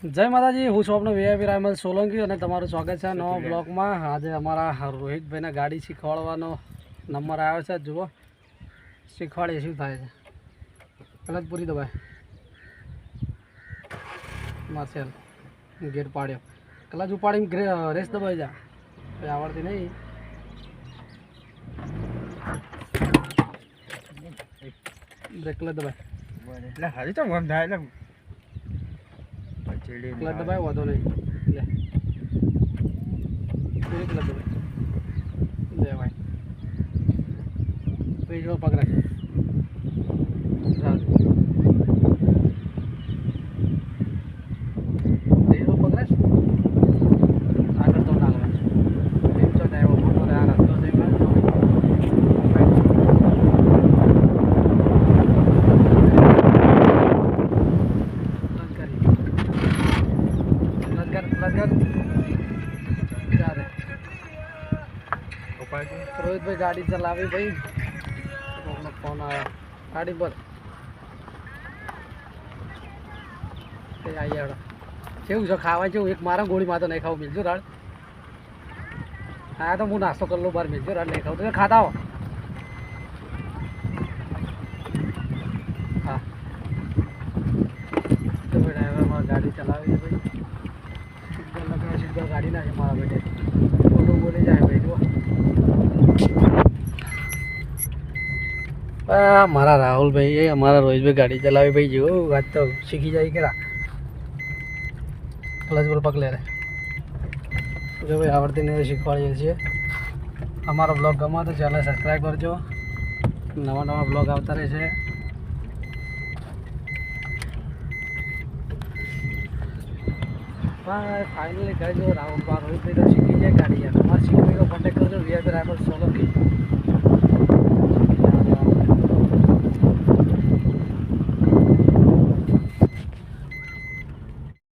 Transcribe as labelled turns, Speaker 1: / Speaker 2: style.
Speaker 1: જય માતાજી, હું છું આપનો વીઆઈપી રાયમલ સોલંકી અને તમારું સ્વાગત છે નવા બ્લોગમાં. આજે અમારા રોહિતભાઈને ગાડી શીખવાડવાનો નંબર આવ્યો છે. જુઓ, શીખવાડીએ શું થાય છે. કલચ પૂરી દબાય, માર્શલ ગેર પાડ્યો, કલચ ઉપાડીને રેસ દબાઈ જા. કંઈ આવડતી નહીં. બ્રેક કલચ દબાય,
Speaker 2: એટલે હારી તો મમ થાય એટલે
Speaker 1: કલચ દબાય, વાંધો નહીં. લે પૂરી કલચ દબાય. લે ભાઈ, પેજો પગ રાખે. પેજો પગ રાખ. આગળ તો ના લેવાય. એમ તો ડાયો મોટો રે. આ રસ્તો છે એમાં રોહિતભાઈ ગાડી ચલાવી ભાઈ. ફોન આવ્યો ગાડી પર. આવી કેવું છે ખાવા જેવું? એક મારા ગોળીમાં તો નહીં ખાવું. મિલજો રાડ. હા તો હું નાસ્તો કરી લઉં બહાર. મિલજો રાડ નહીં ખાવું તો ખાતા હો. હા તો ભાઈ ડ્રાઈવરમાં ગાડી ચલાવી ભાઈ. સીધો લગાવ, સીધો ગાડી નાખે મારા બેટે. ખોટું બોલી જાય ભાઈ. જુઓ મારા રાહુલભાઈ એ અમારા રોહિતભાઈ ગાડી ચલાવી ભાઈ. જેવો વાત તો શીખી જાય કે ક્લચ પર પગ લે રે. જો ભાઈ આવડતી નહીં શીખવાડીએ છીએ. અમારો બ્લોગ ગમો તો ચેનલ સબસ્ક્રાઈબ કરજો. નવા નવા બ્લોગ આવતા રહેશે. ફાઇનલી કહી દો રાહુલભાઈ રોહિતભાઈ તો શીખી જાય ગાડી. યાર તમારે શીખવી તો કોન્ટેક્ટ કરજો વીઆઈપી રાયમલ સોલંકી.